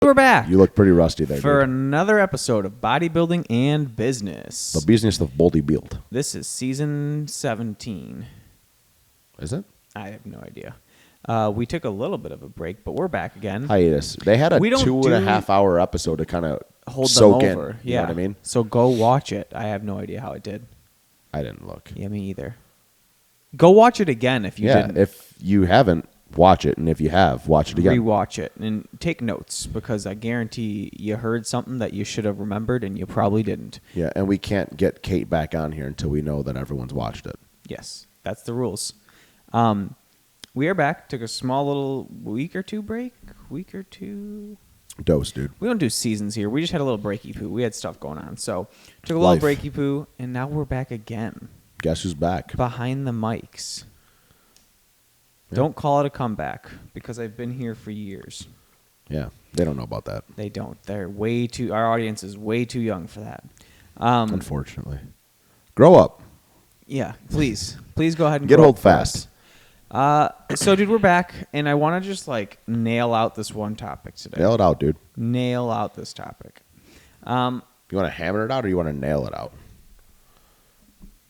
we're back. You look pretty rusty there, for dude. another episode of Bodybuilding and Business. The business of bodybuild. This is season 17. Is it? I have no idea. We took a little bit of a break, but we're back again. Hiatus. They had a 2.5 hour episode to kind of Hold soak them over. in. You know what I mean? So go watch it. I have no idea how it did. I didn't look. Yeah, me either. Go watch it again if you didn't. If you haven't, watch it. And if you have, watch it again. Rewatch it and take notes because I guarantee you heard something that you should have remembered and you probably didn't. Yeah, and we can't get Kate back on here until we know that everyone's watched it. Yes, that's the rules. We are back. Took a small little week or two break. Dose, dude. We don't do seasons here. We just had a little breaky poo. We had stuff going on. So took a little breaky poo, and now we're back again. Guess who's back? Behind the mics. Yeah. Don't call it a comeback because I've been here for years. Yeah, they don't know about that. They don't. They're way too. Our audience is way too young for that. Unfortunately. Grow up. Yeah, please go ahead and get old fast. So, dude, we're back, and I want to just nail out this one topic today. Nail it out, dude. Nail out this topic. You want to hammer it out, or you want to nail it out?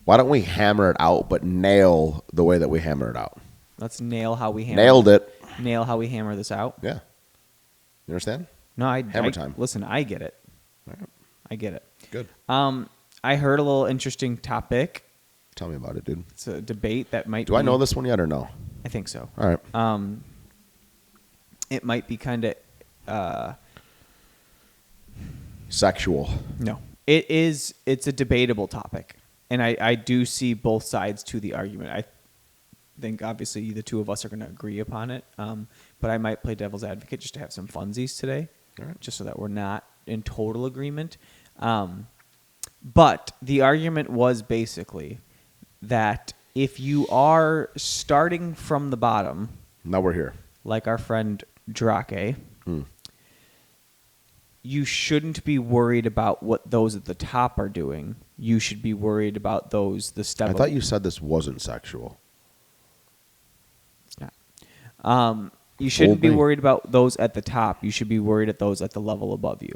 Why don't we hammer it out, but nail the way that we hammer it out? Let's nail how we hammer. Nailed it. Nail how we hammer this out. Yeah. You understand? No, hammer time. Listen, I get it. Right. I get it. Good. I heard a little interesting topic. Tell me about it, dude. It's a debate that might. Do I know this one yet or no? I think so. All right. It might be kind of sexual. No, it is. It's a debatable topic, and I do see both sides to the argument. I think obviously the two of us are going to agree upon it, but I might play devil's advocate just to have some funsies today, just so that we're not in total agreement. But the argument was basically that if you are starting from the bottom, now we're here, like our friend Drake, you shouldn't be worried about what those at the top are doing. You should be worried about the step. I thought you said this wasn't sexual. It's not. You shouldn't be worried about those at the top. You should be worried at those at the level above you.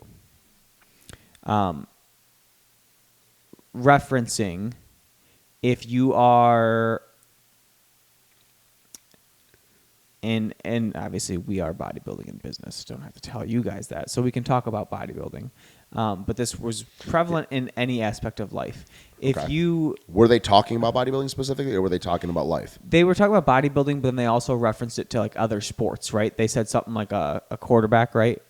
Referencing, if you are, and obviously we are bodybuilding in business. Don't have to tell you guys that, so we can talk about bodybuilding. But this was prevalent in any aspect of life. Were they talking about bodybuilding specifically, or were they talking about life? They were talking about bodybuilding, but then they also referenced it to other sports, right? They said something like a quarterback, right?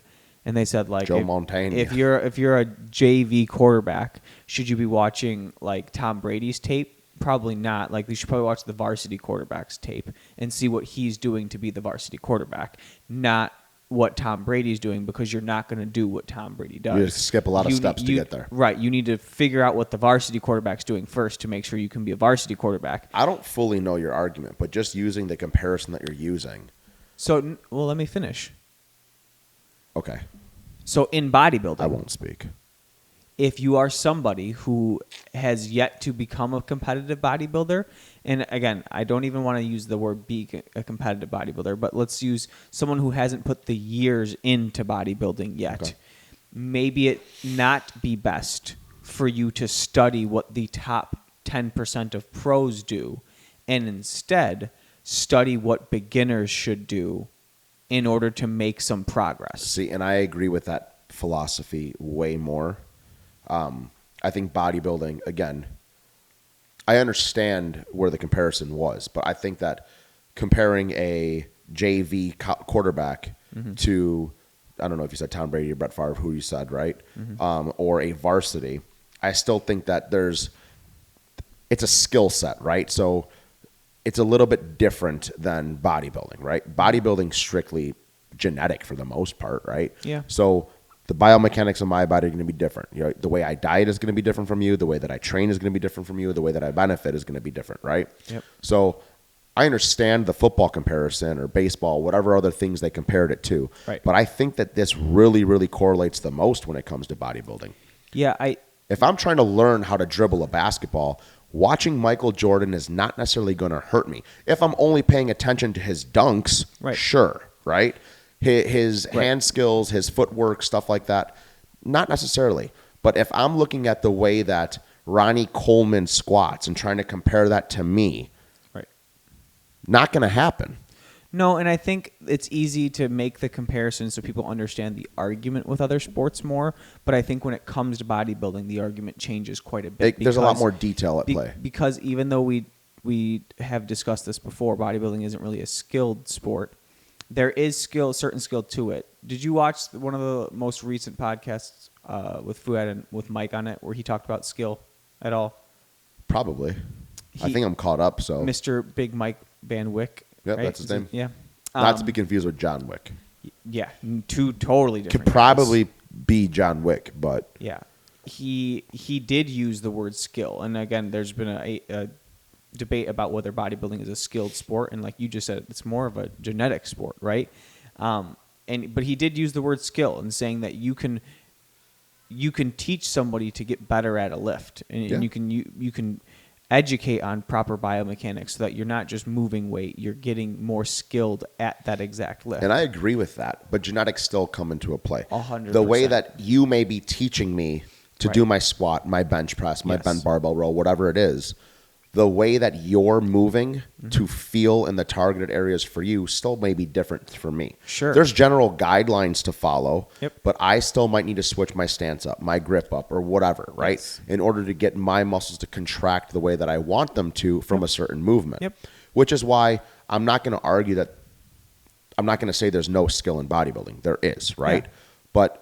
And they said Joe Montana. If you're a JV quarterback, should you be watching Tom Brady's tape? Probably not. You should probably watch the varsity quarterback's tape and see what he's doing to be the varsity quarterback, not what Tom Brady's doing, because you're not going to do what Tom Brady does. You just skip a lot of steps to get there. Right. You need to figure out what the varsity quarterback's doing first to make sure you can be a varsity quarterback. I don't fully know your argument, but just using the comparison that you're using. So, well, let me finish. Okay. So in bodybuilding, I won't speak. If you are somebody who has yet to become a competitive bodybuilder, and again, I don't even want to use the word be a competitive bodybuilder, but let's use someone who hasn't put the years into bodybuilding yet. Okay. Maybe it not be best for you to study what the top 10% of pros do, and instead study what beginners should do in order to make some progress. See, and I agree with that philosophy way more. I think bodybuilding, again, I understand where the comparison was, but I think that comparing a JV quarterback to, I don't know if you said Tom Brady or Brett Favre, who you said, right? Or a varsity, I still think that it's a skill set, right? So it's a little bit different than bodybuilding, right? Bodybuilding strictly genetic for the most part, right? Yeah. So the biomechanics of my body are going to be different. The way I diet is going to be different from you. The way that I train is going to be different from you. The way that I benefit is going to be different, right? Yep. So I understand the football comparison or baseball, whatever other things they compared it to. Right. But I think that this really, really correlates the most when it comes to bodybuilding. Yeah, If I'm trying to learn how to dribble a basketball, watching Michael Jordan is not necessarily going to hurt me. If I'm only paying attention to his dunks, right. Sure, right? His hand skills, his footwork, stuff like that. Not necessarily. But if I'm looking at the way that Ronnie Coleman squats and trying to compare that to me, Right. not going to happen. No, and I think it's easy to make the comparison so people understand the argument with other sports more. But I think when it comes to bodybuilding, the argument changes quite a bit. There's a lot more detail at play. Because even though we have discussed this before, bodybuilding isn't really a skilled sport. There is certain skill to it. Did you watch one of the most recent podcasts with Fuad and with Mike on it, where he talked about skill at all? Probably. I think I'm caught up. So Mr. Big Mike Van Wyck. Yep, right? that's his name. Yeah. Not to be confused with John Wick. Yeah, two totally different. Could probably be John Wick, but yeah, he did use the word skill, and again, there's been a debate about whether bodybuilding is a skilled sport, and like you just said, it's more of a genetic sport, right? But he did use the word skill and saying that you can teach somebody to get better at a lift, and you can educate on proper biomechanics so that you're not just moving weight, you're getting more skilled at that exact lift. And I agree with that, but genetics still come into a play. 100%. The way that you may be teaching me to do my squat, my bench press, my bent barbell row, whatever it is, the way that you're moving to feel in the targeted areas for you still may be different for me. Sure. There's general guidelines to follow, Yep. but I still might need to switch my stance up, my grip up, or whatever, right? Yes. In order to get my muscles to contract the way that I want them to from a certain movement. Yep. Which is why I'm not going to argue that, I'm not going to say there's no skill in bodybuilding. There is, right? Yeah. But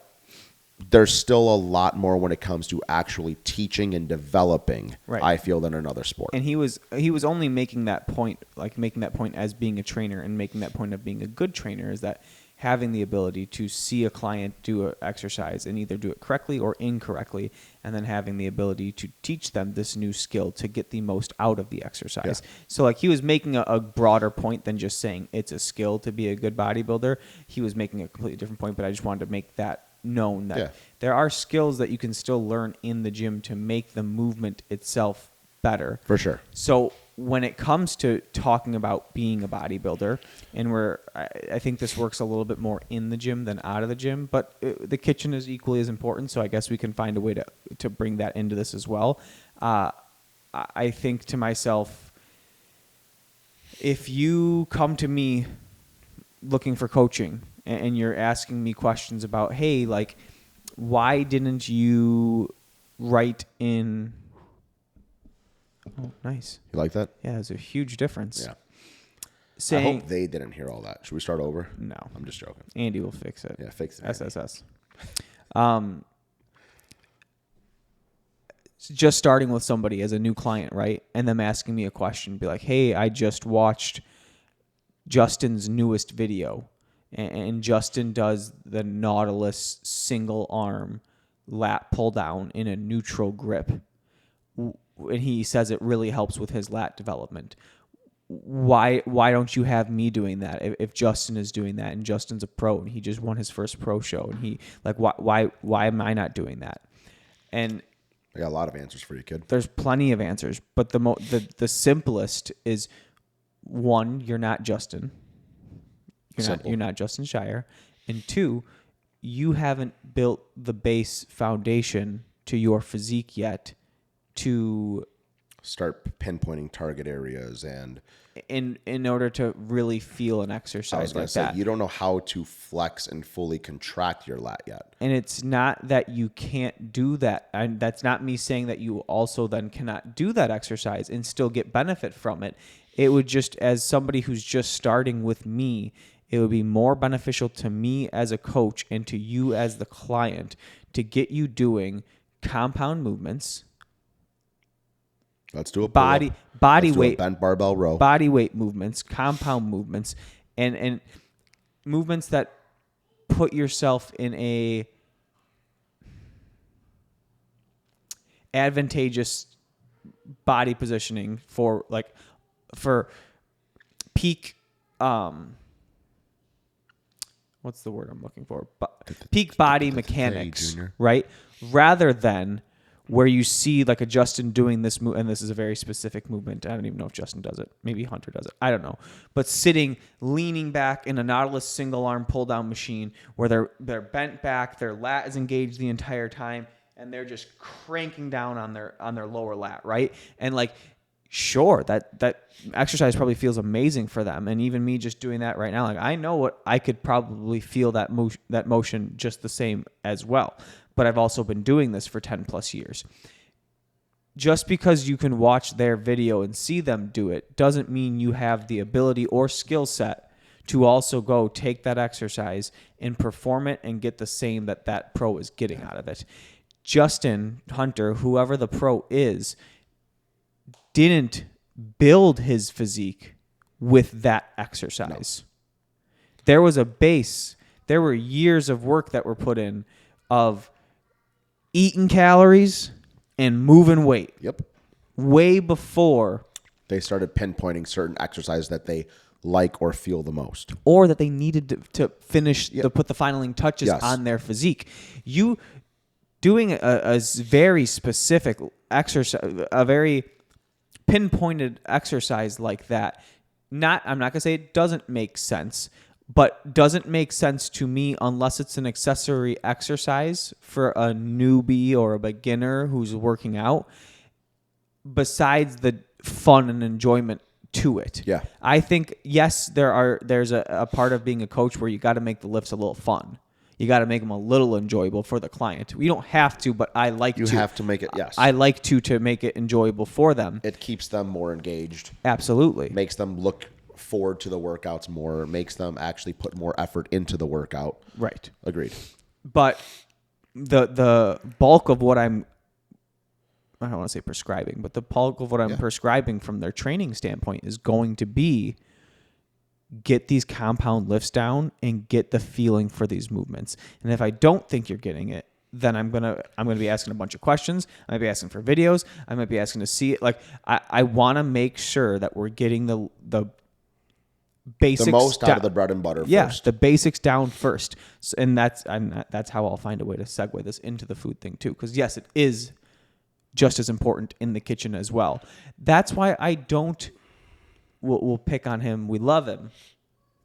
there's still a lot more when it comes to actually teaching and developing, Right. I feel, than another sport. And he was only making that point, as being a trainer, and making that point of being a good trainer, is that having the ability to see a client do an exercise and either do it correctly or incorrectly, and then having the ability to teach them this new skill to get the most out of the exercise. Yeah. So like he was making a broader point than just saying it's a skill to be a good bodybuilder. He was making a completely different point, but I just wanted to make that known that there are skills that you can still learn in the gym to make the movement itself better. For sure. So when it comes to talking about being a bodybuilder, and I think this works a little bit more in the gym than out of the gym, but the kitchen is equally as important. So I guess we can find a way to bring that into this as well. I think to myself, if you come to me looking for coaching and you're asking me questions about, hey, like, why didn't you write in? Oh, nice. You like that? Yeah, there's a huge difference. Yeah. Saying, I hope they didn't hear all that. Should we start over? No. I'm just joking. Andy will fix it. Yeah, fix it. SSS. Just starting with somebody as a new client, right? And them asking me a question, be like, hey, I just watched Justin's newest video, and Justin does the Nautilus single arm lat pull down in a neutral grip. And he says it really helps with his lat development. Why don't you have me doing that if Justin is doing that, and Justin's a pro and he just won his first pro show, and he like why am I not doing that? And I got a lot of answers for you, kid. there's plenty of answers, but the simplest is, one, you're not Justin. You're not Justin Shire. And two, you haven't built the base foundation to your physique yet to start pinpointing target areas, and in order to really feel an exercise like that. You don't know how to flex and fully contract your lat yet. And it's not that you can't do that. And that's not me saying that you also then cannot do that exercise and still get benefit from it. It would just, as somebody who's just starting with me, it would be more beneficial to me as a coach and to you as the client to get you doing compound movements. Let's do a body weight, bent barbell row, body weight movements, compound movements, and movements that put yourself in a advantageous body positioning for peak. What's the word I'm looking for? Peak body mechanics, right? Rather than where you see like a Justin doing this move, and this is a very specific movement. I don't even know if Justin does it. Maybe Hunter does it. I don't know. But sitting, leaning back in a Nautilus single arm pull down machine where they're bent back, their lat is engaged the entire time, and they're just cranking down on their lower lat, right? And like, sure, that exercise probably feels amazing for them. And even me just doing that right now, like I know what I could probably feel that motion just the same as well. But I've also been doing this for 10 plus years. Just because you can watch their video and see them do it doesn't mean you have the ability or skill set to also go take that exercise and perform it and get the same that pro is getting out of it. Justin Hunter, whoever the pro is, didn't build his physique with that exercise. No. There was a base. There were years of work that were put in of eating calories and moving weight. Yep. Way before they started pinpointing certain exercises that they like or feel the most, or that they needed to finish to put the finaling touches on their physique. You doing a very specific exercise, a very pinpointed exercise like that. I'm not going to say it doesn't make sense, but doesn't make sense to me unless it's an accessory exercise for a newbie or a beginner who's working out, besides the fun and enjoyment to it. Yeah. I think, yes, there's a part of being a coach where you got to make the lifts a little fun. You got to make them a little enjoyable for the client. We don't have to, but I like to. You have to make it, yes. I like to make it enjoyable for them. It keeps them more engaged. Absolutely. Makes them look forward to the workouts more, makes them actually put more effort into the workout. Right. Agreed. But the bulk of what I don't want to say prescribing, but the bulk of what I'm prescribing from their training standpoint is going to be get these compound lifts down and get the feeling for these movements. And if I don't think you're getting it, then I'm gonna be asking a bunch of questions. I might be asking for videos. I might be asking to see it. Like I want to make sure that we're getting the basics, the most out of the bread and butter first. Yeah, the basics down first. And that's how I'll find a way to segue this into the food thing too. Because yes, it is just as important in the kitchen as well. That's why I don't. We'll pick on him. We love him,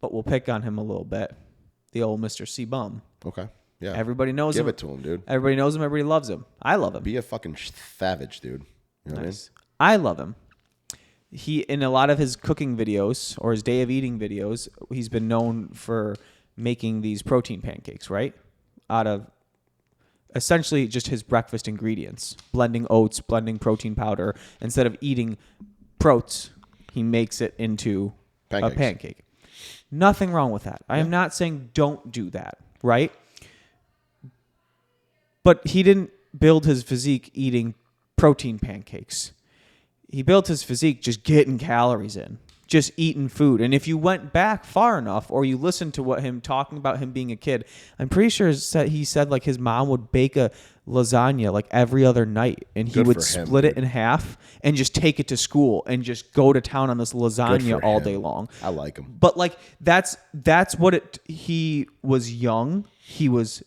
but we'll pick on him a little bit. The old Mr. C Bum. Okay. Yeah. Everybody knows him. Give it to him, dude. Everybody knows him. Everybody loves him. I love him. Be a fucking savage, dude. You know what I mean? I love him. He, in a lot of his cooking videos or his day of eating videos, he's been known for making these protein pancakes, right? Out of essentially just his breakfast ingredients, blending oats, blending protein powder. Instead of eating protein, he makes it into a pancake. Nothing wrong with that. I am not saying don't do that, right? But he didn't build his physique eating protein pancakes. He built his physique just getting calories in, just eating food. And if you went back far enough, or you listened to what him talking about him being a kid, I'm pretty sure he said like his mom would bake a lasagna like every other night, and he would split it in half and just take it to school and just go to town on this lasagna all day long. I like him. But like that's what it. He was young. He was.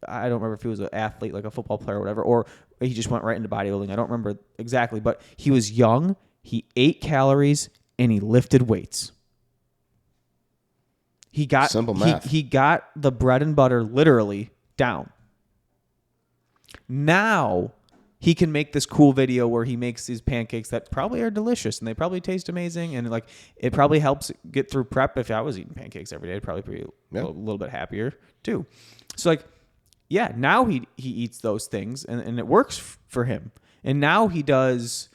I don't remember if he was an athlete, like a football player or whatever, or he just went right into bodybuilding. I don't remember exactly, but he was young. He ate calories and he lifted weights. He got simple math. He got the bread and butter literally down. Now he can make this cool video where he makes these pancakes that probably are delicious and they probably taste amazing, and like it probably helps get through prep. If I was eating pancakes every day, I'd probably be a little bit happier too. So like, yeah, now he eats those things and it works for him. And now he does,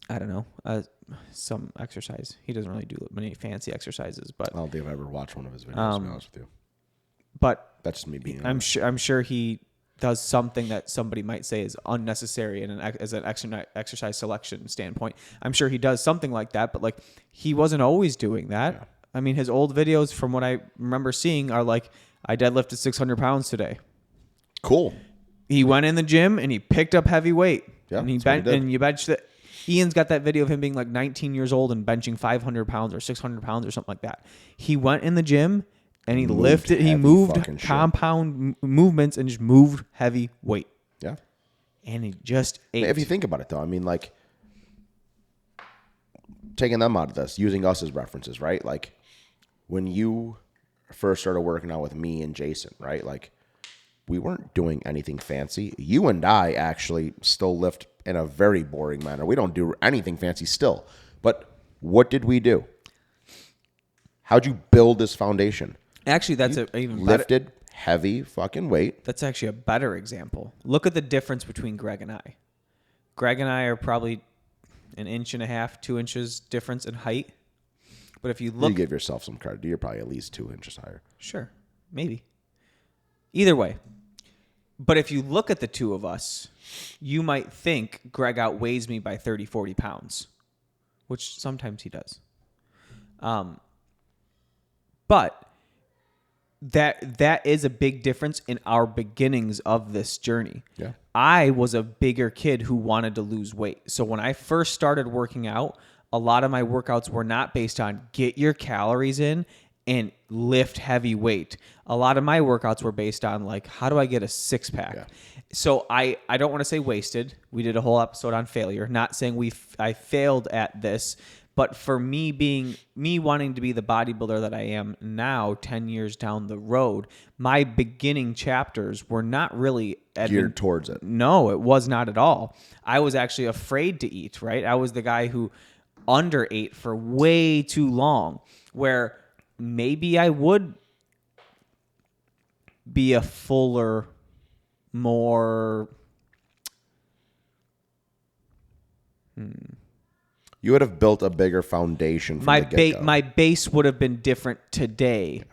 I don't know, some exercise. He doesn't really do many fancy exercises, but I don't think I've ever watched one of his videos, to be honest with you. But that's just me being honest. I'm sure he does something that somebody might say is unnecessary as an exercise selection standpoint. I'm sure he does something like that, but like he wasn't always doing that. Yeah. I mean, his old videos, from what I remember seeing, are like, I deadlifted 600 pounds today. Cool. He went in the gym and he picked up heavy weight. Yeah, and you benched that. Ian's got that video of him being like 19 years old and benching 500 pounds or 600 pounds or something like that. He went in the gym and he lifted. He moved compound movements and just moved heavy weight. Yeah. and he just ate. If you think about it, though, I mean, like, taking them out of this, using us as references, right? Like, when you first started working out with me and Jason, right? Like, we weren't doing anything fancy. You and I actually still lift in a very boring manner. We don't do anything fancy still. But what did we do? How'd you build this foundation? Actually, that's a even Lifted heavy fucking weight. That's actually a better example. Look at the difference between Greg and I. Greg and I are probably 1.5 inches, 2 inches difference in height. But if you look... You give yourself some credit. You're probably at least 2 inches higher. Sure. Maybe. Either way. But if you look at the two of us, you might think Greg outweighs me by 30, 40 pounds, which sometimes he does. But that is a big difference in our beginnings of this journey. Yeah. I was a bigger kid who wanted to lose weight. So when I first started working out, a lot of my workouts were not based on get your calories in and lift heavy weight. A lot of my workouts were based on like, how do I get a six pack? Yeah. So I don't want to say wasted. We did a whole episode on failure. Not saying I failed at this, but for me wanting to be the bodybuilder that I am now, 10 years down the road, my beginning chapters were not really geared towards it. No, it was not at all. I was actually afraid to eat, right? I was the guy who underate for way too long, where maybe I would be a fuller, more... You would have built a bigger foundation from the get-go. My base would have been different today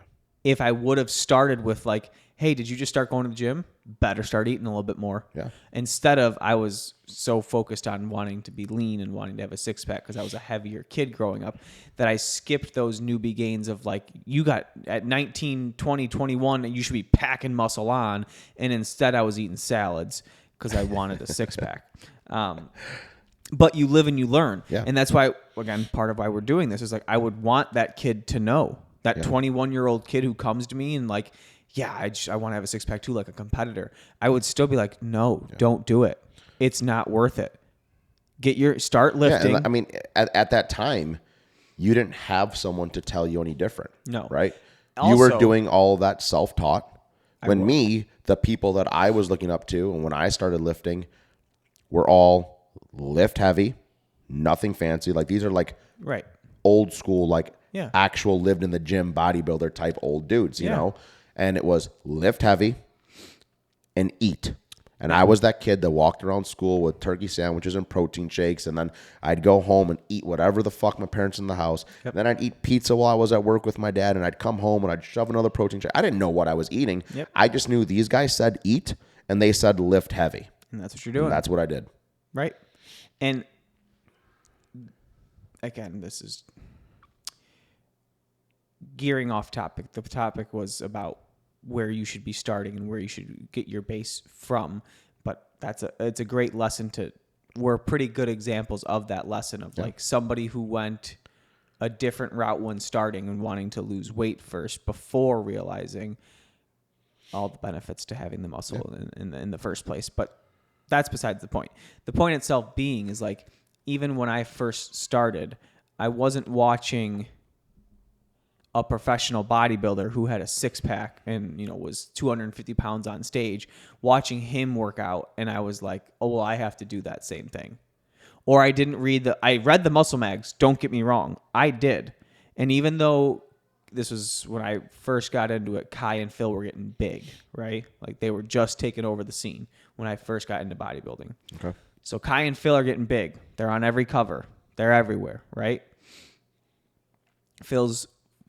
if I would have started with like, hey, did you just start going to the gym? Better start eating a little bit more. Yeah. Instead of I was so focused on wanting to be lean and wanting to have a six-pack because I was a heavier kid growing up that I skipped those newbie gains of like, you got at 19, 20, 21, and you should be packing muscle on. And instead I was eating salads because I wanted a six-pack. But you live and you learn. Yeah. And that's why, again, part of why we're doing this is like, I would want that kid to know, that 21-year-old kid who comes to me and like, yeah, I want to have a six-pack too, like a competitor. I would still be like, no, don't do it. It's not worth it. Start lifting. Yeah, and I mean, at that time, you didn't have someone to tell you any different. No. Right? Also, you were doing all that self-taught. The people that I was looking up to and when I started lifting were all lift heavy, nothing fancy. Like these are like old school, like actual lived in the gym bodybuilder type old dudes, you know? And it was lift heavy and eat. And I was that kid that walked around school with turkey sandwiches and protein shakes. And then I'd go home and eat whatever the fuck my parents in the house. Yep. Then I'd eat pizza while I was at work with my dad. And I'd come home and I'd shove another protein shake. I didn't know what I was eating. Yep. I just knew these guys said eat and they said lift heavy. And that's what you're doing. And that's what I did. Right. And again, this is gearing off topic. The topic was about where you should be starting and where you should get your base from. But it's a great lesson we're pretty good examples of that lesson of like somebody who went a different route when starting and wanting to lose weight first before realizing all the benefits to having the muscle in the first place. But that's besides the point. The point itself being is like, even when I first started, I wasn't watching a professional bodybuilder who had a six-pack and, was 250 pounds on stage, watching him work out. And I was like, oh, well, I have to do that same thing. Or I read the muscle mags. Don't get me wrong. I did. And even though this was when I first got into it, Kai and Phil were getting big, right? Like they were just taking over the scene when I first got into bodybuilding. Okay. So Kai and Phil are getting big. They're on every cover. They're everywhere, right?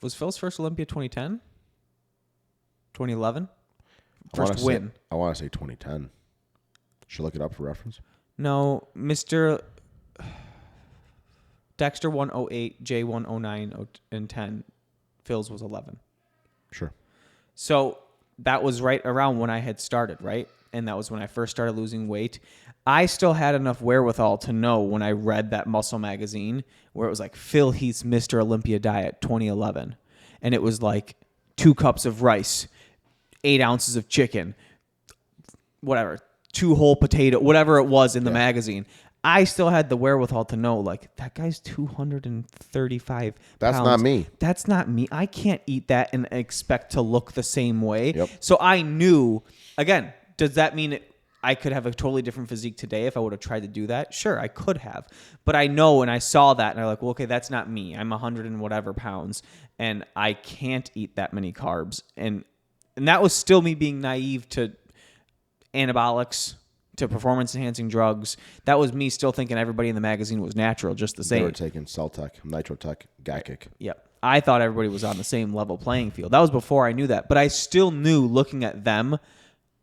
Was Phil's first Olympia 2010? 2011? First win. I want to say 2010. Should I look it up for reference? No, Mr. Dexter 108, J 109 and 10. Phil's was 11. Sure. So that was right around when I had started, right? And that was when I first started losing weight. I still had enough wherewithal to know when I read that muscle magazine where it was like Phil Heath's Mr. Olympia diet 2011. And it was like 2 cups of rice, 8 ounces of chicken, whatever, 2 whole potato, whatever it was in the magazine. I still had the wherewithal to know, like, that guy's 235 That's pounds. not me. That's not me. I can't eat that and expect to look the same way. Yep. So I knew, again, does that mean I could have a totally different physique today if I would have tried to do that? Sure, I could have. But I know, and I saw that, and I'm like, well, okay, that's not me. I'm 100 and whatever pounds, and I can't eat that many carbs. And that was still me being naive to anabolics, to performance-enhancing drugs. That was me still thinking everybody in the magazine was natural, just the same. They were taking Celtec, Nitrotech, Gakic. Yep. I thought everybody was on the same level playing field. That was before I knew that. But I still knew, looking at them,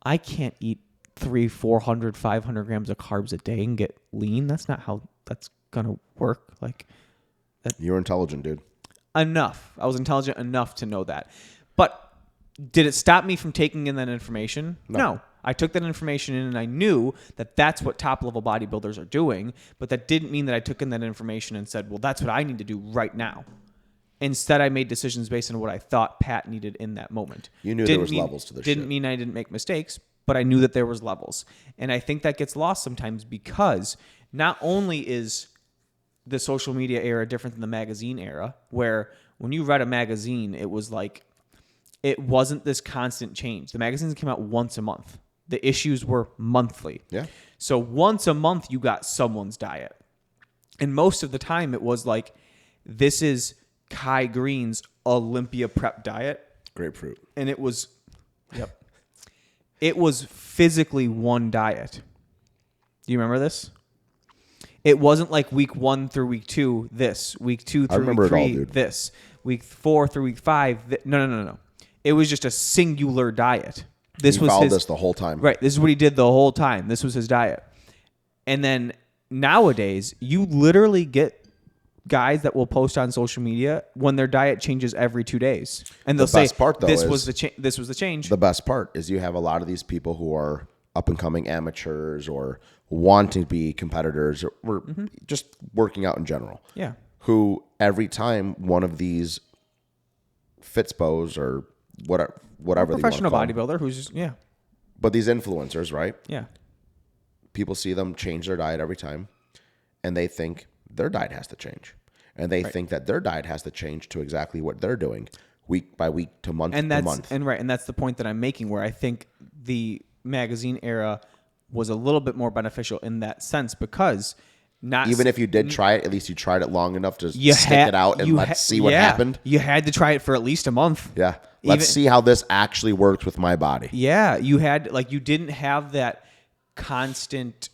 I can't eat 300, 400, 500 grams of carbs a day and get lean. That's not how that's going to work. Like, You're intelligent, dude. enough. I was intelligent enough to know that. But did it stop me from taking in that information? No. I took that information in and I knew that that's what top level bodybuilders are doing, but that didn't mean that I took in that information and said, well, that's what I need to do right now. Instead, I made decisions based on what I thought Pat needed in that moment. You knew there was levels to this shit. Didn't mean I didn't make mistakes, but I knew that there was levels. And I think that gets lost sometimes because not only is the social media era different than the magazine era, where when you read a magazine, it was like, it wasn't this constant change. The magazines came out once a month. The issues were monthly. Yeah. So once a month, you got someone's diet. And most of the time, it was like, this is Kai Green's Olympia prep diet. Grapefruit. And it was, it was physically one diet. Do you remember this? It wasn't like week 1 through week 2, this. Week 2 through week 3, this. Week 4 through week 5, no. It was just a singular diet. He followed this the whole time. Right. This is what he did the whole time. This was his diet. And then nowadays, you literally get guys that will post on social media when their diet changes every 2 days. And they'll say, this was the change. The best part is you have a lot of these people who are up-and-coming amateurs or wanting to be competitors or just working out in general. Yeah. Who every time one of these Fitspos or whatever professional they want to call bodybuilder who's just, but these influencers, right? Yeah. People see them change their diet every time, and they think their diet has to change, and they think that their diet has to change to exactly what they're doing week by week to month to month. And that's the point that I'm making, where I think the magazine era was a little bit more beneficial in that sense, because even if you did try it, at least you tried it long enough to stick it out and let's see what happened. You had to try it for at least a month. Yeah. Let's see how this actually works with my body. Yeah. You had, you didn't have that constant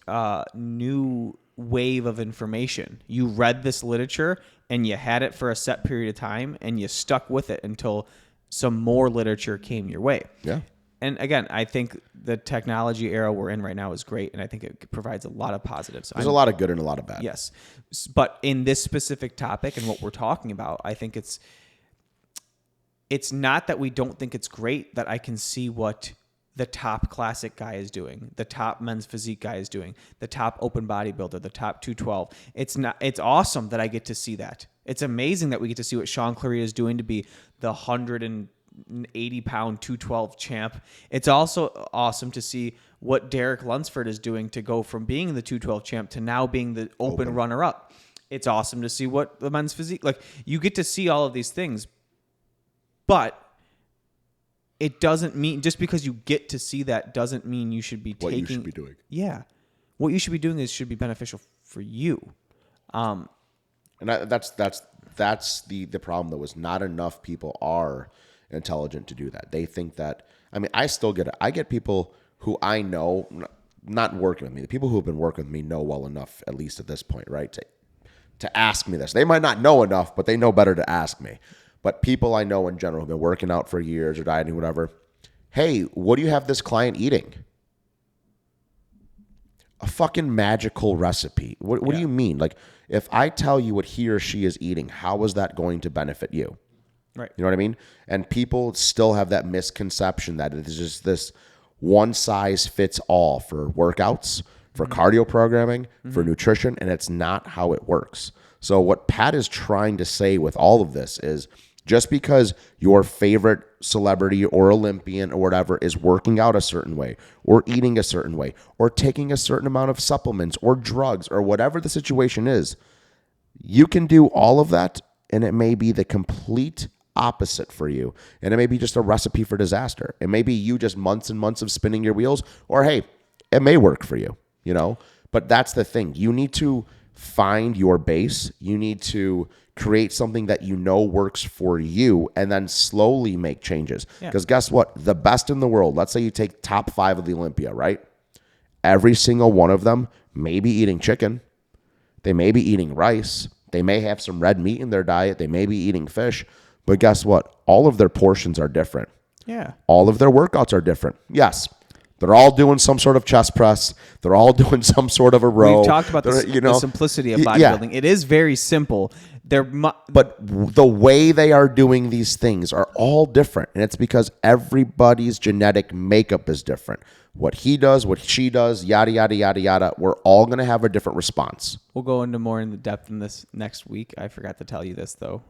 new wave of information. You read this literature and you had it for a set period of time and you stuck with it until some more literature came your way. Yeah. And again, I think the technology era we're in right now is great, and I think it provides a lot of positives. There's a lot of good and a lot of bad. Yes. But in this specific topic and what we're talking about, I think it's not that we don't think it's great that I can see what the top classic guy is doing, the top men's physique guy is doing, the top open bodybuilder, the top 212. It's awesome that I get to see that. It's amazing that we get to see what Sean Clary is doing to be the 180-pound 212 champ. It's also awesome to see what Derek Lunsford is doing to go from being the 212 champ to now being the open runner-up. It's awesome to see what the men's physique, you get to see all of these things, but it doesn't mean, just because you get to see that doesn't mean you should be what you should be doing. Yeah. What you should be doing should be beneficial for you. And that's the problem, though, is not enough people are intelligent to do that. They think that, I still get it. I get people who I know, not working with me. The people who have been working with me know well enough, at least at this point, right, to ask me this. They might not know enough, but they know better to ask me. But people I know in general who've been working out for years or dieting, whatever, hey, what do you have this client eating? A fucking magical recipe. What do you mean? If I tell you what he or she is eating, how is that going to benefit you? Right. You know what I mean? And people still have that misconception that it is just this one size fits all for workouts, for cardio programming, for nutrition, and it's not how it works. So what Pat is trying to say with all of this is Just because your favorite celebrity or Olympian or whatever is working out a certain way or eating a certain way or taking a certain amount of supplements or drugs or whatever the situation is, you can do all of that and it may be the complete opposite for you. And it may be just a recipe for disaster. It may be you just months and months of spinning your wheels, or hey, it may work for you, you know? But that's the thing. You need to find your base. You need to create something that you know works for you and then slowly make changes. Because guess what? The best in the world, let's say you take top 5 of the Olympia, right? Every single one of them may be eating chicken. They may be eating rice. They may have some red meat in their diet. They may be eating fish. But guess what? All of their portions are different. Yeah. All of their workouts are different. Yes. They're all doing some sort of chest press. They're all doing some sort of a row. We've talked about the simplicity of bodybuilding. It is very simple. But the way they are doing these things are all different. And it's because everybody's genetic makeup is different. What he does, what she does, yada, yada, yada, yada. We're all going to have a different response. We'll go into more in the depth in this next week. I forgot to tell you this, though.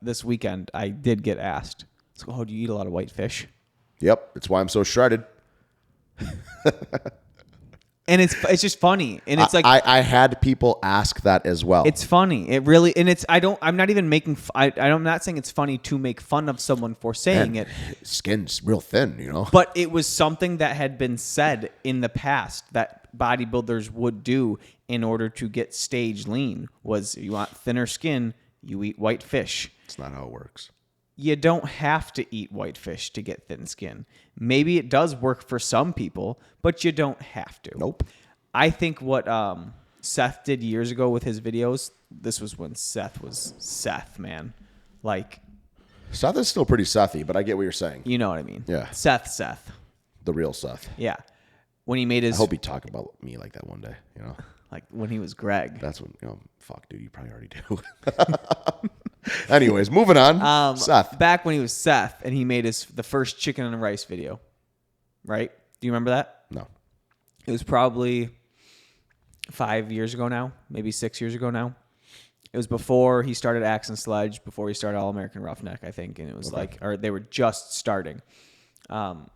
This weekend, I did get asked, so, do you eat a lot of white fish? Yep. That's why I'm so shredded. And it's just funny, and it's like I had people ask that as well. It's funny, it really, and it's I'm not even making. I'm not saying it's funny to make fun of someone for saying it. Skin's real thin, you know. But it was something that had been said in the past that bodybuilders would do in order to get stage lean. Was you want thinner skin, you eat white fish. It's not how it works. You don't have to eat white fish to get thin skin. Maybe it does work for some people, but you don't have to. Nope. I think what Seth did years ago with his videos, this was when Seth was Seth, man. Like, Seth is still pretty Sethy, but I get what you're saying. You know what I mean. Yeah. Seth. The real Seth. Yeah. When he made his... I hope he talked about me like that one day, you know? Like when he was Greg. That's when, fuck, dude, you probably already do. Anyways, moving on. Seth. Back when he was Seth and he made the first chicken and rice video, right? Do you remember that? No. It was probably 5 years ago now, maybe 6 years ago now. It was before he started Axe and Sledge, before he started All American Roughneck, I think. And it was or they were just starting. And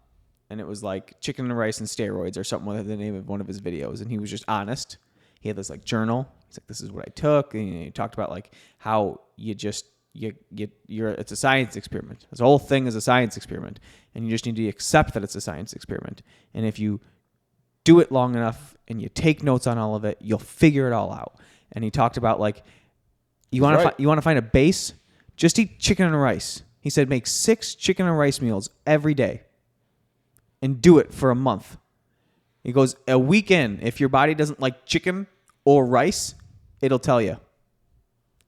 it was like chicken and rice and steroids or something with the name of one of his videos. And he was just honest. He had this like journal. He's like, this is what I took. And he talked about like how it's a science experiment. This whole thing is a science experiment. And you just need to accept that it's a science experiment. And if you do it long enough and you take notes on all of it, you'll figure it all out. And he talked about like, you want to find a base? Just eat chicken and rice. He said, make 6 chicken and rice meals every day and do it for a month. He goes, a week in, if your body doesn't like chicken or rice, it'll tell you.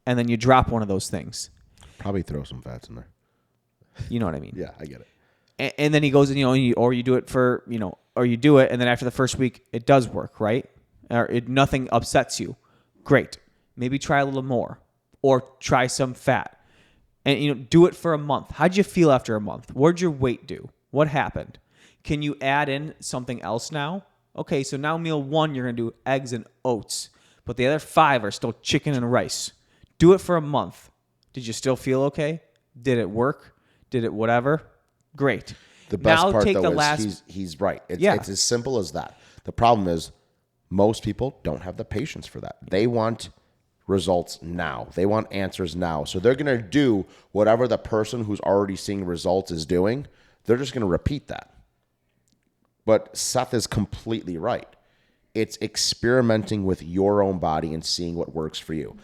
And then you drop one of those things. Probably throw some fats in there. You know what I mean? Yeah, I get it. And then he goes, or you do it for, or you do it, and then after the first week, it does work, right? Or nothing upsets you. Great. Maybe try a little more. Or try some fat. And, do it for a month. How'd you feel after a month? Where'd your weight do? What happened? Can you add in something else now? Okay, so now meal 1, you're going to do eggs and oats. But the other 5 are still chicken and rice. Do it for a month. Did you still feel okay? Did it work? Did it whatever? Great. The best now part, take though, the is last... he's right. It's as simple as that. The problem is most people don't have the patience for that. They want results now. They want answers now. So they're going to do whatever the person who's already seeing results is doing. They're just going to repeat that. But Seth is completely right. It's experimenting with your own body and seeing what works for you.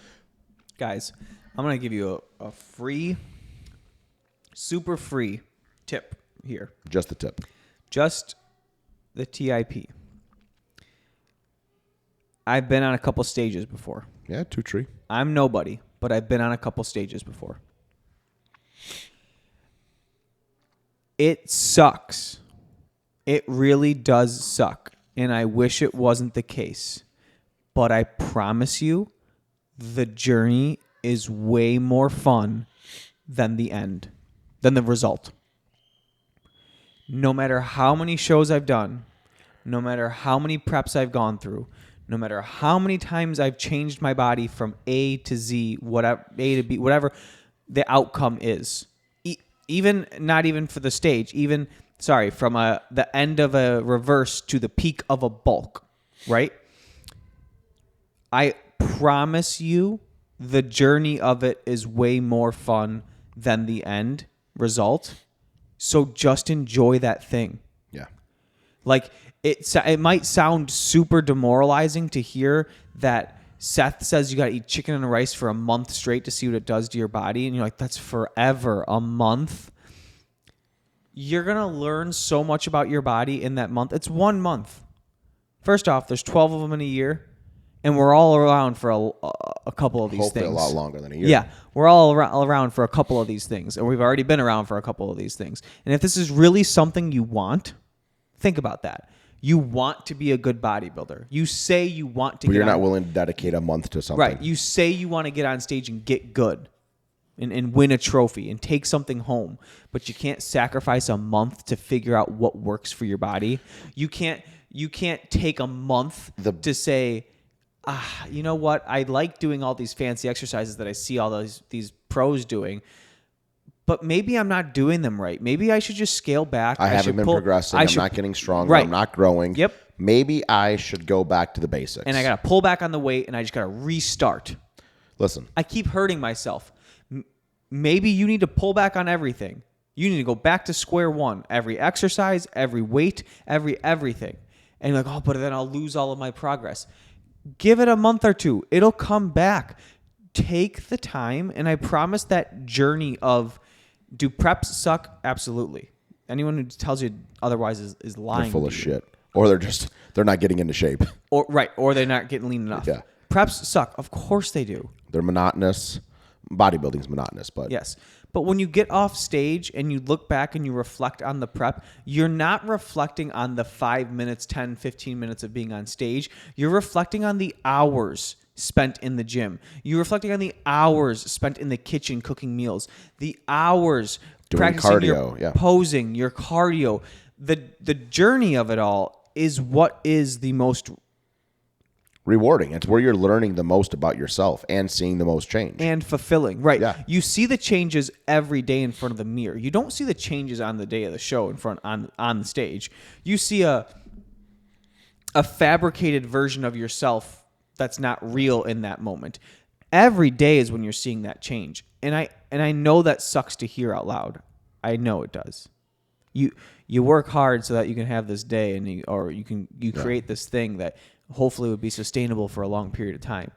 Guys, I'm going to give you a free, super free tip here. Just the tip. Just the TIP. I've been on a couple stages before. Yeah, 2 tree. I'm nobody, but I've been on a couple stages before. It sucks. It really does suck. And I wish it wasn't the case. But I promise you, the journey is way more fun than the end, than the result. No matter how many shows I've done, no matter how many preps I've gone through, no matter how many times I've changed my body from A to Z, whatever A to B, whatever the outcome is, even not even for the stage, even sorry, from the end of a reverse to the peak of a bulk, right? I promise you the journey of it is way more fun than the end result. So just enjoy that thing. Yeah. Like it might sound super demoralizing to hear that Seth says you got to eat chicken and rice for a month straight to see what it does to your body. And you're like, that's forever, a month. You're going to learn so much about your body in that month. It's 1 month. First off, there's 12 of them in a year. And we're all around for a couple of these Hopefully things. a lot longer than a year. Yeah, we're all around for a couple of these things. And we've already been around for a couple of these things. And if this is really something you want, think about that. You want to be a good bodybuilder. You say you want to But you're not willing to dedicate a month to something. Right. You say you want to get on stage and get good and win a trophy and take something home. But you can't sacrifice a month to figure out what works for your body. You can't take a month to say, you know what? I like doing all these fancy exercises that I see all these pros doing, but maybe I'm not doing them right. Maybe I should just scale back. I haven't been progressing. I'm not getting stronger. Right. I'm not growing. Yep. Maybe I should go back to the basics. And I got to pull back on the weight, and I just got to restart. Listen. I keep hurting myself. Maybe you need to pull back on everything. You need to go back to square one. Every exercise, every weight, everything. And you're like, oh, but then I'll lose all of my progress. Give it a month or two. It'll come back. Take the time, and I promise that journey of, do preps suck? Absolutely. Anyone who tells you otherwise is lying. They're full of shit. Or they're not getting into shape. Or they're not getting lean enough. Yeah. Preps suck. Of course they do. They're monotonous. Bodybuilding's monotonous, but yes. But when you get off stage and you look back and you reflect on the prep, you're not reflecting on the 5 minutes, 10, 15 minutes of being on stage. You're reflecting on the hours spent in the gym. You're reflecting on the hours spent in the kitchen cooking meals, the hours doing practicing cardio, your posing, your cardio. The journey of it all is what is the most rewarding. It's where you're learning the most about yourself and seeing the most change. And fulfilling. Right. Yeah. You see the changes every day in front of the mirror. You don't see the changes on the day of the show in front on the stage. You see a fabricated version of yourself that's not real in that moment. Every day is when you're seeing that change. And I know that sucks to hear out loud. I know it does. You work hard so that you can have this day and you create this thing that hopefully would be sustainable for a long period of time.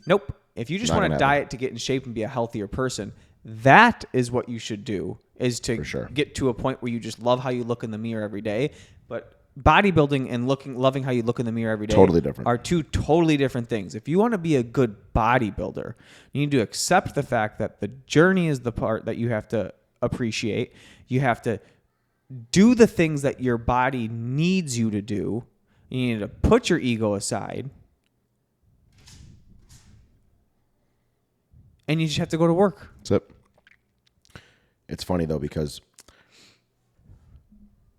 Nope. If you just want to diet to get in shape and be a healthier person, that is what you should do, is to get to a point where you just love how you look in the mirror every day. But bodybuilding and loving how you look in the mirror every day are two totally different things. If you want to be a good bodybuilder, you need to accept the fact that the journey is the part that you have to appreciate. You have to do the things that your body needs you to do. You need to put your ego aside. And you just have to go to work. That's it. It's funny, though, because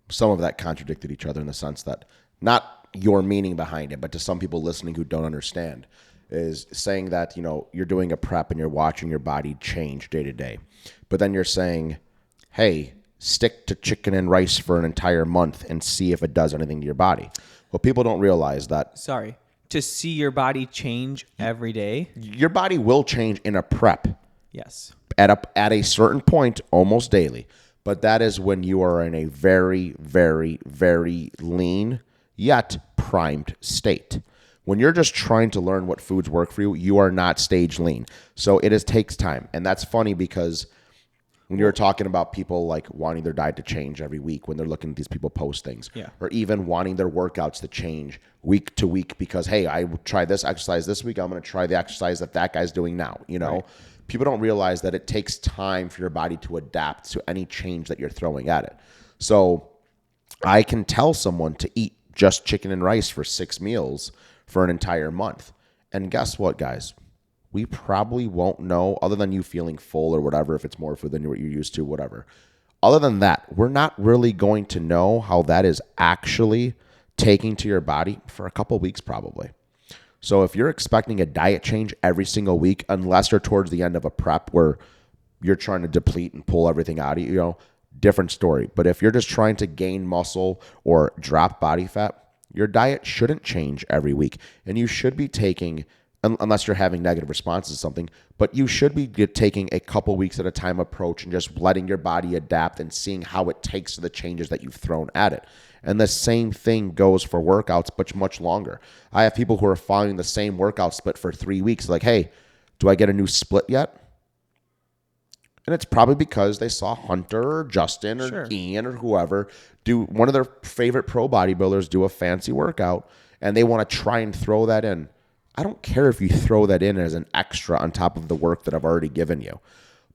some of that contradicted each other in the sense that not your meaning behind it, but to some people listening who don't understand, is saying that, you're doing a prep and you're watching your body change day to day. But then you're saying, hey, stick to chicken and rice for an entire month and see if it does anything to your body. Well, people don't realize that. Sorry. To see your body change every day? Your body will change in a prep. Yes. At a certain point, almost daily. But that is when you are in a very, very, very lean, yet primed state. When you're just trying to learn what foods work for you, you are not stage lean. So takes time. And that's funny because when you're talking about people like wanting their diet to change every week when they're looking at these people post things, or even wanting their workouts to change week to week because, hey, I tried this exercise this week. I'm going to try the exercise that guy's doing now. Right. People don't realize that it takes time for your body to adapt to any change that you're throwing at it. So I can tell someone to eat just chicken and rice for 6 meals for an entire month. And guess what, guys? We probably won't know, other than you feeling full or whatever, if it's more food than what you're used to, whatever. Other than that, we're not really going to know how that is actually taking to your body for a couple weeks probably. So if you're expecting a diet change every single week, unless you're towards the end of a prep where you're trying to deplete and pull everything out of you, different story. But if you're just trying to gain muscle or drop body fat, your diet shouldn't change every week. And you should be taking, unless you're having negative responses to something, but you should be taking a couple weeks at a time approach and just letting your body adapt and seeing how it takes to the changes that you've thrown at it. And the same thing goes for workouts, but much longer. I have people who are following the same workout split for 3 weeks. Like, hey, do I get a new split yet? And it's probably because they saw Hunter or Justin or Ian or whoever do one of their favorite pro bodybuilders do a fancy workout, and they want to try and throw that in. I don't care if you throw that in as an extra on top of the work that I've already given you.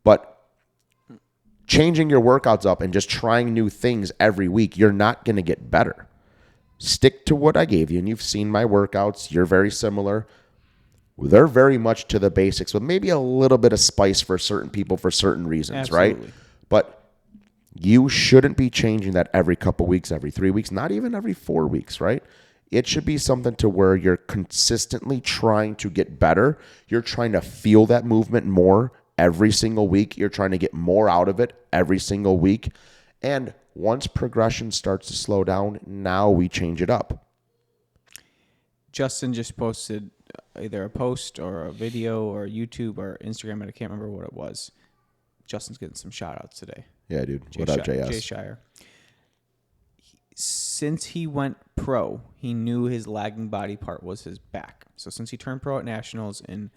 But changing your workouts up and just trying new things every week, you're not going to get better. Stick to what I gave you, and you've seen my workouts. You're very similar. They're very much to the basics with maybe a little bit of spice for certain people for certain reasons, right? But you shouldn't be changing that every couple weeks, every 3 weeks, not even every 4 weeks, right? It should be something to where you're consistently trying to get better. You're trying to feel that movement more every single week. You're trying to get more out of it every single week. And once progression starts to slow down, now we change it up. Justin just posted either a post or a video or YouTube or Instagram, but I can't remember what it was. Justin's getting some shout outs today. Yeah, dude. What up, JS? Jay Shire. Since he went pro, he knew his lagging body part was his back. So since he turned pro at Nationals in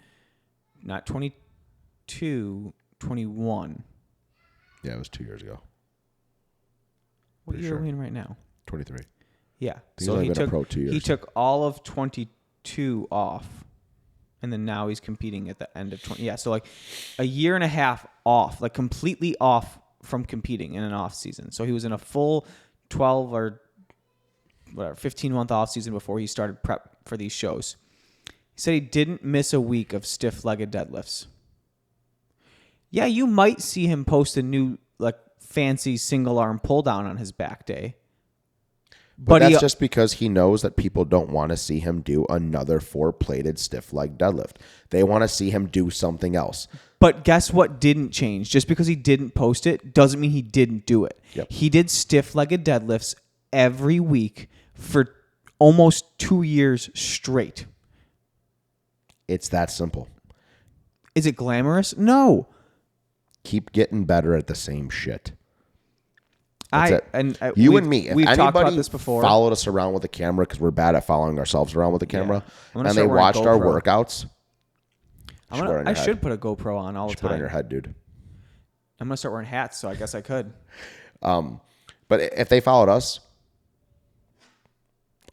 not 22, 21. Yeah, it was 2 years ago. What year are we in right now? 23. Yeah. So he took all of 22 off, and then now he's competing at the end of 20. Yeah, so like a year and a half off, like completely off from competing in an off season. So he was in a full 12 or whatever 15-month off season before he started prep for these shows. He said he didn't miss a week of stiff-legged deadlifts. Yeah, you might see him post a new like fancy single arm pull down on his back day. But that's just because he knows that people don't want to see him do another 4-plated stiff leg deadlift. They want to see him do something else. But guess what didn't change? Just because he didn't post it doesn't mean he didn't do it. Yep. He did stiff-legged deadlifts every week for almost 2 years straight. It's that simple. Is it glamorous? No. Keep getting better at the same shit. You and me. If we've talked about anybody this before. Followed us around with a camera because we're bad at following ourselves around with a camera, and they watched our workouts. I should put a GoPro on all the time. Put it on your head, dude. I'm gonna start wearing hats, so I guess I could. But if they followed us,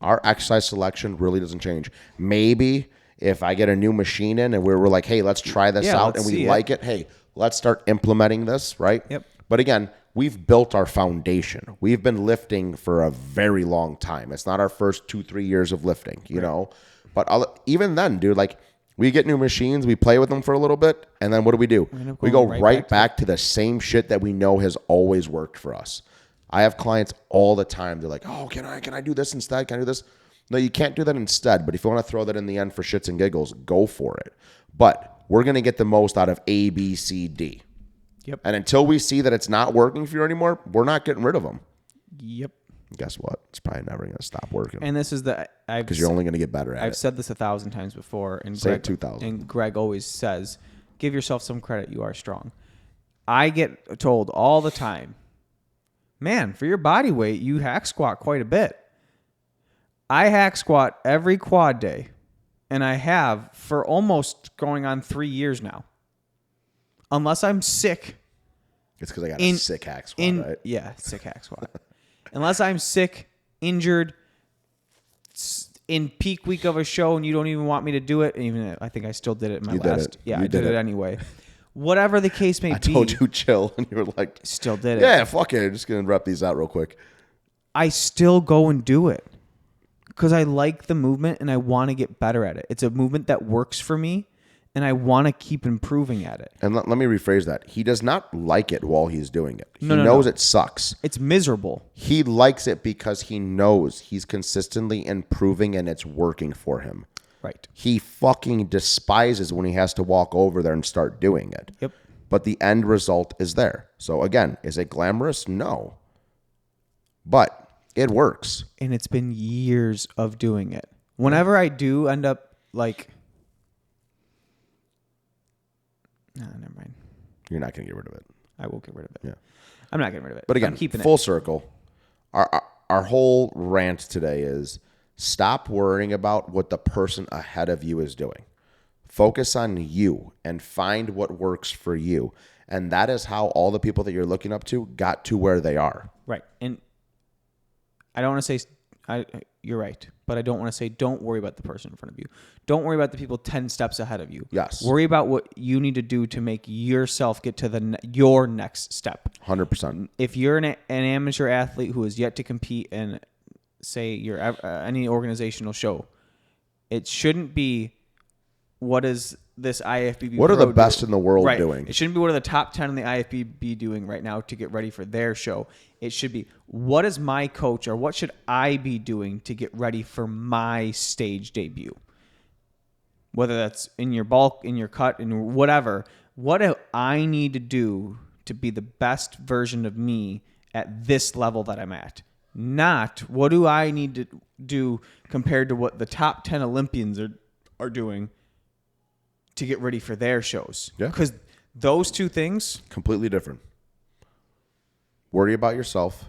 our exercise selection really doesn't change. Maybe if I get a new machine in and we're like, hey, let's try this out and we like it. Hey, let's start implementing this, right? Yep. But again, we've built our foundation. We've been lifting for a very long time. It's not our first 2-3 years of lifting, you know? But even then, dude, like we get new machines, we play with them for a little bit, and then what do? We go right back to the same shit that we know has always worked for us. I have clients all the time. They're like, oh, can I do this instead? Can I do this? No, you can't do that instead. But if you want to throw that in the end for shits and giggles, go for it. But we're going to get the most out of A, B, C, D. Yep. And until we see that it's not working for you anymore, we're not getting rid of them. Yep. Guess what? It's probably never going to stop working. And this is because you're only going to get better at it. I've said this 1,000 times before, and Say 2,000. And Greg always says, "Give yourself some credit. You are strong." I get told all the time, "Man, for your body weight, you hack squat quite a bit." I hack squat every quad day, and I have for almost going on 3 years now. Unless I'm sick. It's because I got a sick hack squat, right? Yeah, sick hack squat. Unless I'm sick, injured, in peak week of a show, and you don't even want me to do it. And even I think I still did it in my last. Yeah, I did it anyway. Whatever the case may be. I told you chill, and you were like, still did it. Yeah, fuck it. I'm just going to rep these out real quick. I still go and do it because I like the movement and I want to get better at it. It's a movement that works for me. And I want to keep improving at it. And let me rephrase that. He does not like it while he's doing it. He knows it sucks. It's miserable. He likes it because he knows he's consistently improving and it's working for him. Right. He fucking despises when he has to walk over there and start doing it. Yep. but the end result is there. So again, is it glamorous? No. But it works. And it's been years of doing it. Whenever I do end up like, no, never mind. You're not going to get rid of it. I will get rid of it. Yeah. I'm not getting rid of it. But again, I'm keeping full it. circle. Our whole rant today is stop worrying about what the person ahead of you is doing. Focus on you and find what works for you. And that is how all the people that you're looking up to got to where they are. Right. And I don't want to say you're right, but I don't want to say don't worry about the person in front of you. Don't worry about the people 10 steps ahead of you. Yes. Worry about what you need to do to make yourself get to your next step. 100%. If you're an amateur athlete who is yet to compete in, say, your any organizational show, it shouldn't be what is this IFBB What are pro the best in the world right. doing? It shouldn't be what are the top 10 in the IFBB doing right now to get ready for their show. It should be what is my coach or what should I be doing to get ready for my stage debut? Whether that's in your bulk, in your cut, in whatever. What do I need to do to be the best version of me at this level that I'm at? Not what do I need to do compared to what the top 10 Olympians are doing to get ready for their shows. Yeah. Because those two things. Completely different. Worry about yourself.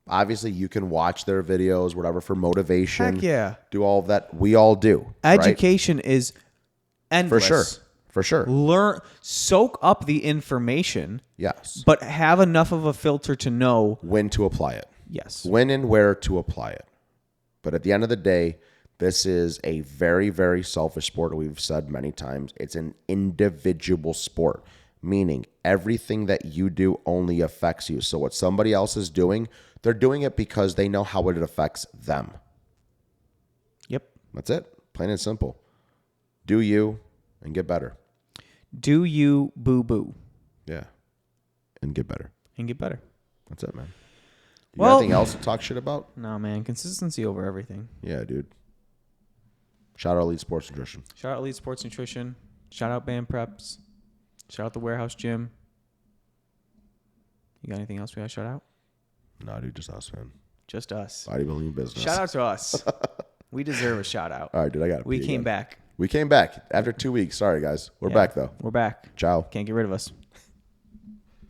Obviously, you can watch their videos, whatever, for motivation. Heck yeah. Do all of that. We all do. Education is endless. For sure. For sure. Soak up the information. Yes. But have enough of a filter to know When to apply it. yes. When and where to apply it. But at the end of the day, this is a very, very selfish sport. We've said many times it's an individual sport, meaning everything that you do only affects you. So what somebody else is doing, they're doing it because they know how it affects them. Yep. That's it. Plain and simple. Do you and get better. Do you boo boo Yeah. And get better. and get better. That's it, man. You Well- got anything else to talk shit about? No, man. Consistency over everything. Yeah, dude. Shout out Elite Sports Nutrition. Shout out Elite Sports Nutrition. Shout out Band Preps. Shout out the Warehouse Gym. You got anything else we got to shout out? No, dude, just us, man. Just us. Bodybuilding business. Shout out to us. We deserve a shout out. All right, dude, I got it. We came back. We came back after 2 weeks. Sorry, guys. We're Yeah, back, though. We're back. Ciao. Can't get rid of us.